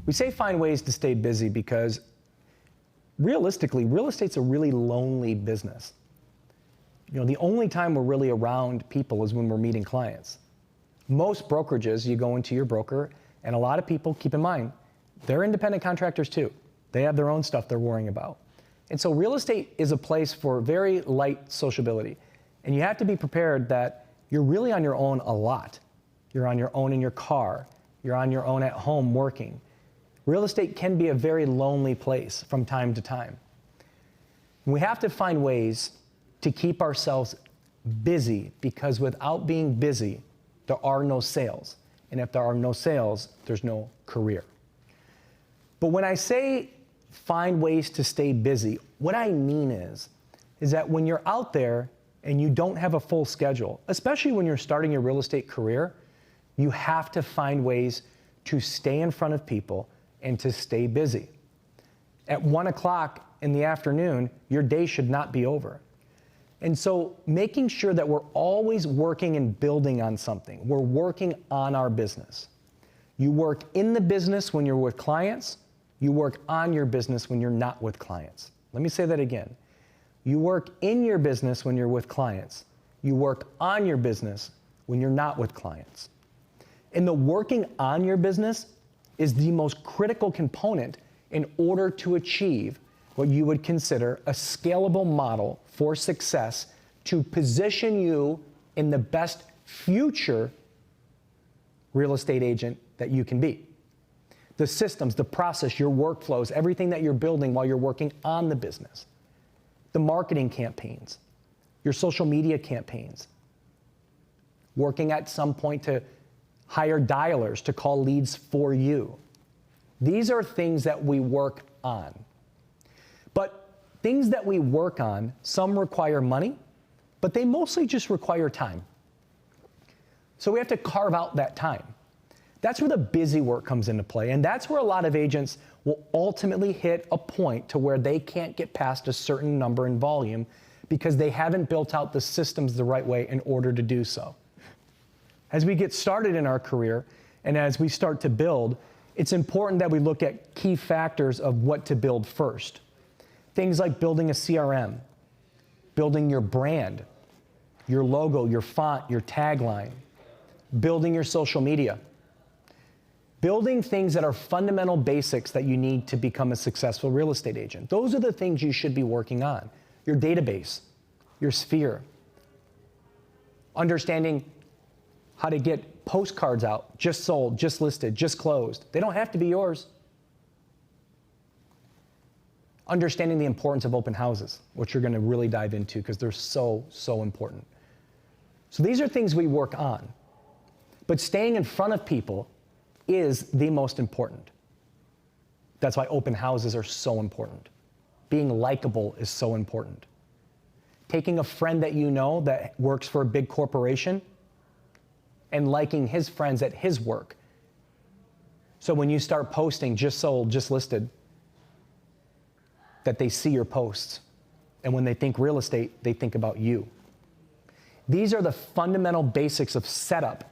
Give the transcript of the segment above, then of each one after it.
We say find ways to stay busy because realistically, real estate's a really lonely business. You know, the only time we're really around people is when we're meeting clients. Most brokerages, you go into your broker, and a lot of people, keep in mind, they're independent contractors too. They have their own stuff they're worrying about. And so real estate is a place for very light sociability. And you have to be prepared that you're really on your own a lot. You're on your own in your car. You're on your own at home working. Real estate can be a very lonely place from time to time. We have to find ways to keep ourselves busy, because without being busy, there are no sales. And if there are no sales, there's no career. But when I say find ways to stay busy, what I mean is that when you're out there and you don't have a full schedule, especially when you're starting your real estate career, you have to find ways to stay in front of people and to stay busy. At 1 o'clock in the afternoon, your day should not be over. And so making sure that we're always working and building on something. We're working on our business. You work in the business when you're with clients. You work on your business when you're not with clients. Let me say that again. You work in your business when you're with clients. You work on your business when you're not with clients. And the working on your business is the most critical component in order to achieve what you would consider a scalable model for success to position you in the best future real estate agent that you can be. The systems, the process, your workflows, everything that you're building while you're working on the business. The marketing campaigns, your social media campaigns, working at some point to hire dialers to call leads for you. These are things that we work on. But things that we work on, some require money, but they mostly just require time. So we have to carve out that time. That's where the busy work comes into play, and that's where a lot of agents will ultimately hit a point to where they can't get past a certain number in volume because they haven't built out the systems the right way in order to do so. As we get started in our career and as we start to build, it's important that we look at key factors of what to build first. Things like building a CRM, building your brand, your logo, your font, your tagline, building your social media, building things that are fundamental basics that you need to become a successful real estate agent. Those are the things you should be working on. Your database, your sphere, understanding how to get postcards out, just sold, just listed, just closed. They don't have to be yours. Understanding the importance of open houses, which you're going to really dive into because they're so, so important. So these are things we work on. But staying in front of people is the most important. That's why open houses are so important. Being likable is so important. Taking a friend that you know that works for a big corporation and liking his friends at his work. So when you start posting just sold, just listed, that they see your posts. And when they think real estate, they think about you. These are the fundamental basics of setup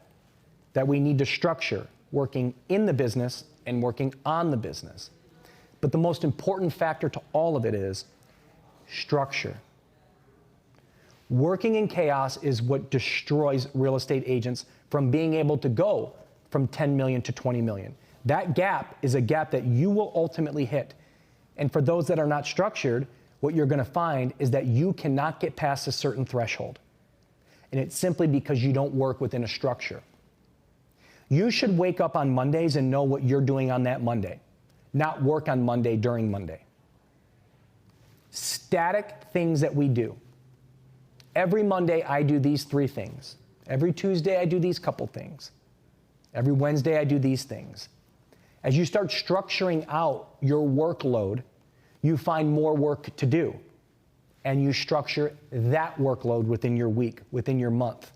that we need to structure, working in the business and working on the business. But the most important factor to all of it is structure. Working in chaos is what destroys real estate agents from being able to go from 10 million to 20 million. That gap is a gap that you will ultimately hit. And for those that are not structured, what you're going to find is that you cannot get past a certain threshold. And it's simply because you don't work within a structure. You should wake up on Mondays and know what you're doing on that Monday, not work on Monday during Monday. Static things that we do. Every Monday, I do these 3 things. Every Tuesday, I do these couple things. Every Wednesday, I do these things. As you start structuring out your workload, you find more work to do. And you structure that workload within your week, within your month.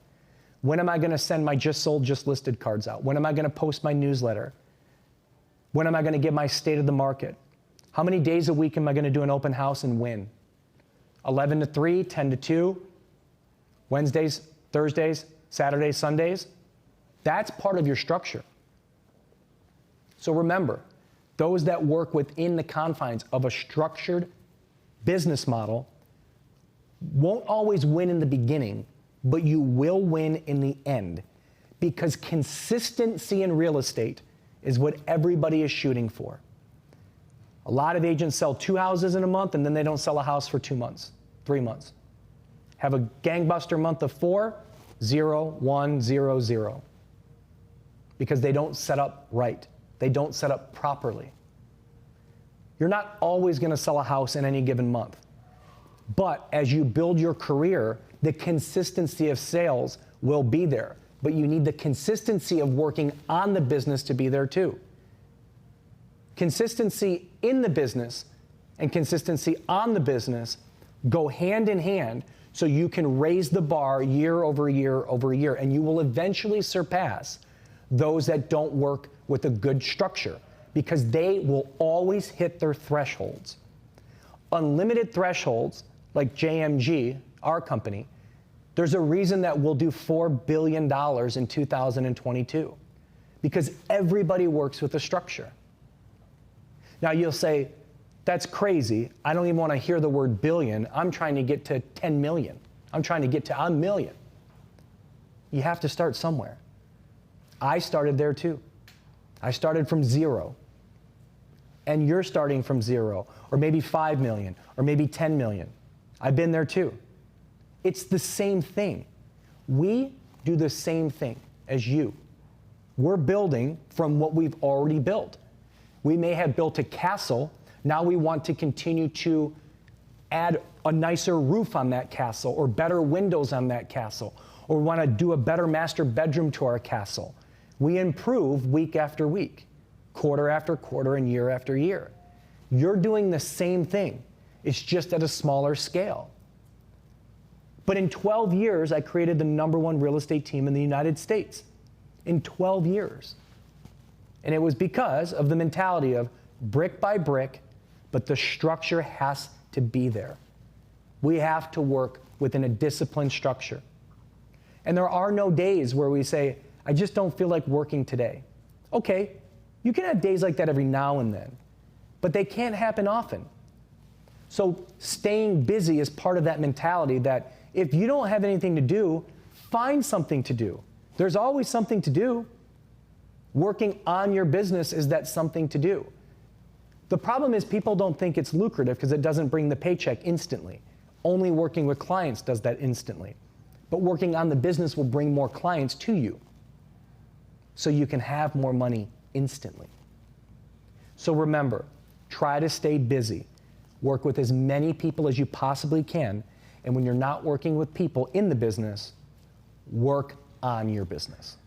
When am I going to send my just sold, just listed cards out? When am I going to post my newsletter? When am I going to give my state of the market? How many days a week am I going to do an open house and when? 11 to 3, 10 to 2, Wednesdays, Thursdays, Saturdays, Sundays? That's part of your structure. So remember, those that work within the confines of a structured business model won't always win in the beginning, but you will win in the end, because consistency in real estate is what everybody is shooting for. A lot of agents sell 2 houses in a month and then they don't sell a house for 2 months, 3 months. Have a gangbuster month of 4, 0, 1, 0, 0. Because they don't set up right. They don't set up properly. You're not always going to sell a house in any given month. But as you build your career, the consistency of sales will be there. But you need the consistency of working on the business to be there too. Consistency in the business and consistency on the business go hand in hand, so you can raise the bar year over year over year, and you will eventually surpass those that don't work with a good structure, because they will always hit their thresholds. Unlimited thresholds, like JMG, our company, there's a reason that we'll do $4 billion in 2022, because everybody works with a structure. Now you'll say, that's crazy. I don't even want to hear the word billion. I'm trying to get to 10 million. I'm trying to get to a million. You have to start somewhere. I started there too. I started from 0. And you're starting from 0, or maybe 5 million, or maybe 10 million. I've been there too. It's the same thing. We do the same thing as you. We're building from what we've already built. We may have built a castle. Now we want to continue to add a nicer roof on that castle, or better windows on that castle, or we want to do a better master bedroom to our castle. We improve week after week, quarter after quarter, and year after year. You're doing the same thing. It's just at a smaller scale. But in 12 years, I created the #1 real estate team in the United States. In 12 years. And it was because of the mentality of brick by brick, but the structure has to be there. We have to work within a disciplined structure. And there are no days where we say, I just don't feel like working today. Okay, you can have days like that every now and then, but they can't happen often. So staying busy is part of that mentality that if you don't have anything to do, find something to do. There's always something to do. Working on your business is that something to do. The problem is people don't think it's lucrative because it doesn't bring the paycheck instantly. Only working with clients does that instantly. But working on the business will bring more clients to you, so you can have more money instantly. So remember, try to stay busy. Work with as many people as you possibly can. And when you're not working with people in the business, work on your business.